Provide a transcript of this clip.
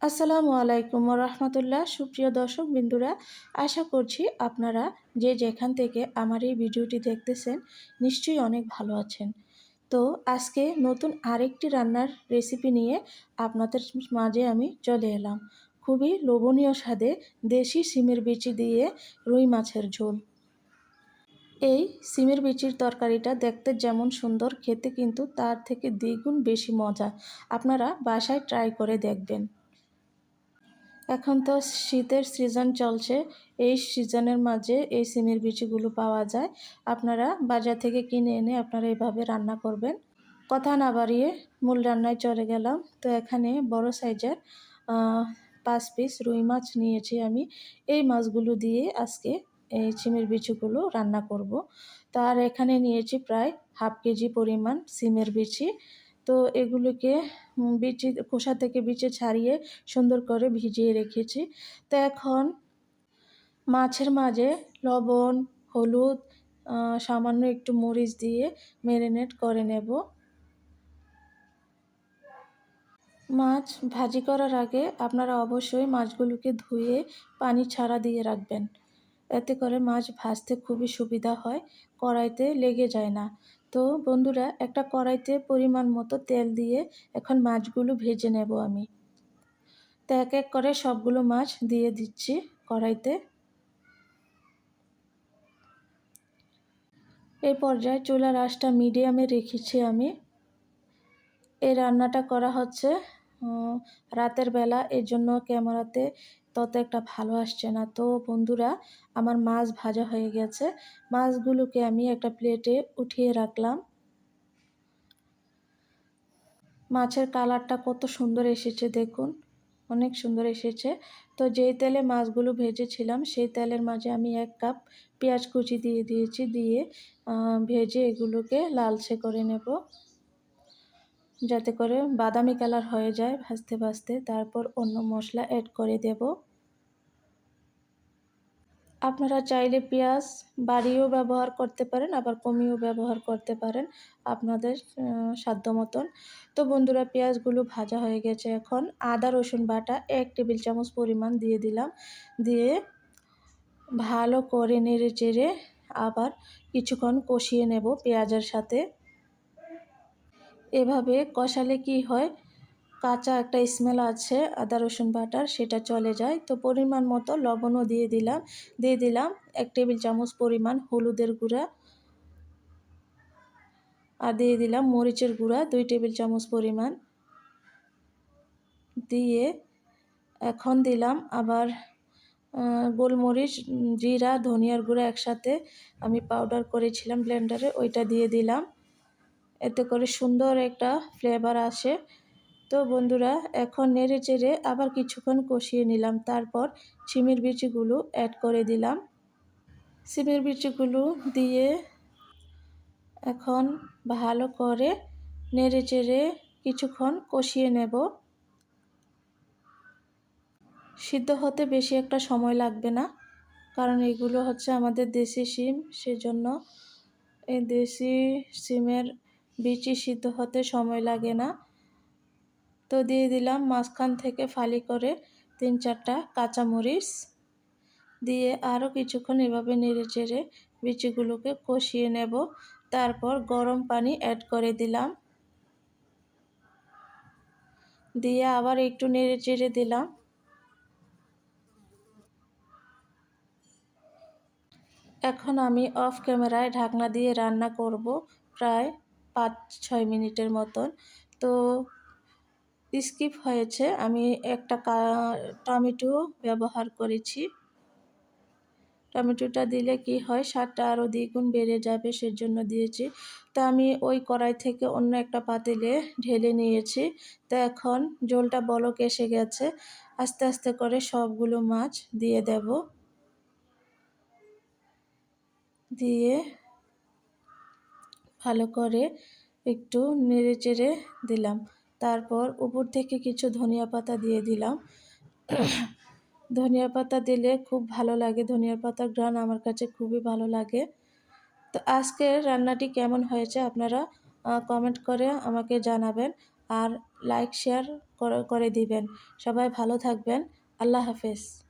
আসসালামু আলাইকুম রহমতুল্লাহ। সুপ্রিয় দর্শক বিন্দুরা, আশা করছি আপনারা যে যেখান থেকে আমার এই ভিডিওটি দেখতেছেন নিশ্চয়ই অনেক ভালো আছেন। তো আজকে নতুন আরেকটি রান্নার রেসিপি নিয়ে আপনাদের মাঝে আমি চলে এলাম। খুবই লোভনীয় স্বাদে দেশি সিমের বিচি দিয়ে রুই মাছের ঝোল। এই সিমের বিচির তরকারিটা দেখতে যেমন সুন্দর, খেতে কিন্তু তার থেকে দ্বিগুণ বেশি মজা। আপনারা বাসায় ট্রাই করে দেখবেন। এখন তো শীতের সিজন চলছে। এই সিজনের মাঝে এই সিমের বিচিগুলো পাওয়া যায়। আপনারা বাজার থেকে কিনে এনে আপনারা এভাবে রান্না করবেন। কথা না বাড়িয়ে মূল রান্নায় চলে গেলাম। তো এখানে বড় সাইজের ৫ পিস রুই মাছ নিয়েছি আমি। এই মাছগুলো দিয়ে আজকে এই সিমের বিচিগুলো রান্না করব। তার এখানে নিয়েছি প্রায় হাফ কেজি পরিমাণ সিমের বিচি। তো এগুলোকে বিচি খোসা থেকে বিচি ছাড়িয়ে সুন্দর করে ভিজিয়ে রেখেছি। তো এখন মাছের মাঝে লবণ, হলুদ, সামান্য একটু মরিচ দিয়ে ম্যারিনেট করে নেব। মাছ ভাজি করার আগে আপনারা অবশ্যই মাছগুলোকে ধুয়ে পানি ছাড়া দিয়ে রাখবেন। এতে করে মাছ ভাজতে খুবই সুবিধা হয়, কড়াইতে লেগে যায় না। তো বন্ধুরা, একটা কড়াইতে পরিমাণ মতো তেল দিয়ে এখন মাছগুলো ভেজে নেব আমি। তো এক এক করে সবগুলো মাছ দিয়ে দিচ্ছি কড়াইতে। এই পর্যায়ে চুলার আঁচটা মিডিয়ামে রেখেছি আমি। এই রান্নাটা করা হচ্ছে রাতের বেলা, এর জন্য ক্যামেরাতে তত একটা ভালো আসছে না। তো বন্ধুরা, আমার মাছ ভাজা হয়ে গেছে। মাছগুলোকে আমি একটা প্লেটে উঠিয়ে রাখলাম। মাছের কালারটা কত সুন্দর এসেছে দেখুন, অনেক সুন্দর এসেছে। তো যেই তেলে মাছগুলো ভেজেছিলাম সেই তেলের মাঝে আমি 1 কাপ পেঁয়াজ কুচি দিয়ে দিয়েছি। দিয়ে ভেজে এগুলোকে লালচে করে নেব, যাতে করে বাদামি কালার হয়ে যায় ভাজতে ভাজতে। তারপর অন্য মশলা অ্যাড করে দেব। আপনারা চাইলে পেঁয়াজ বাড়িয়েও ব্যবহার করতে পারেন, আবার কমিয়েও ব্যবহার করতে পারেন আপনাদের সাধ্য মতন। তো বন্ধুরা, পেঁয়াজগুলো ভাজা হয়ে গেছে। এখন আদা রসুন বাটা 1 টেবিল চামচ পরিমাণ দিয়ে দিলাম। দিয়ে ভালো করে নেড়ে চেড়ে আবার কিছুক্ষণ কষিয়ে নেব পেঁয়াজের সাথে। এভাবে কষালে কি হয়, কাঁচা একটা স্মেল আছে আদা রসুন বাটার, সেটা চলে যায়। তো পরিমাণ মতো লবণও দিয়ে দিলাম 1 টেবিল চামচ পরিমাণ হলুদের গুঁড়া, আর দিয়ে দিলাম মরিচের গুঁড়া 2 টেবিল চামচ পরিমাণ। দিয়ে এখন দিলাম আবার গোলমরিচ, জিরা, ধনিয়ার গুঁড়া একসাথে আমি পাউডার করেছিলাম ব্লেন্ডারে, ওইটা দিয়ে দিলাম। এতে করে সুন্দর একটা ফ্লেভার আসে। তো বন্ধুরা, এখন নেড়ে চেড়ে আবার কিছুক্ষণ কষিয়ে নিলাম। তারপর সিমের বিচিগুলো অ্যাড করে দিলাম। সিমের বিচিগুলো দিয়ে এখন ভালো করে নেড়ে চেড়ে কিছুক্ষণ কষিয়ে নেব। সিদ্ধ হতে বেশি একটা সময় লাগবে না, কারণ এগুলো হচ্ছে আমাদের দেশি সিম, সেজন্য এই দেশি সিমের বিচি সিদ্ধ হতে সময় লাগে না। তো দিয়ে দিলাম মাঝখান থেকে ফালি করে 3-4টা কাঁচামরিচ। দিয়ে আরও কিছুক্ষণ এভাবে নেড়ে চেড়ে বিচিগুলোকে কষিয়ে নেব। তারপর গরম পানি অ্যাড করে দিলাম। দিয়ে আবার একটু নেড়ে চেড়ে দিলাম। এখন আমি অফ ক্যামেরায় ঢাকনা দিয়ে রান্না করব প্রায় 5-6 মিনিটের মতন। তো স্কিপ হয়েছে, আমি একটা টমেটো ব্যবহার করেছি। টমেটোটা দিলে কি হয়, স্বাদটা আরও দ্বিগুণ বেড়ে যাবে, সেজন্য দিয়েছি। তো আমি ওই কড়াই থেকে অন্য একটা পাতিলে ঢেলে নিয়েছি। তো এখন ঝোলটা বলক এসে গেছে, আস্তে আস্তে করে সবগুলো মাছ দিয়ে দেব। দিয়ে ভালো করে একটু নেড়ে চেড়ে দিলাম। তারপর উপর থেকে কিছু ধনিয়া পাতা দিয়ে দিলাম। ধনিয়া পাতা দিলে খুব ভালো লাগে, ধনিয়া পাতার ঘ্রাণ আমার কাছে খুবই ভালো লাগে। তো আজকের রান্নাটি কেমন হয়েছে আপনারা কমেন্ট করে আমাকে জানাবেন। আর লাইক শেয়ার করে দিবেন। সবাই ভালো থাকবেন। আল্লাহ হাফেজ।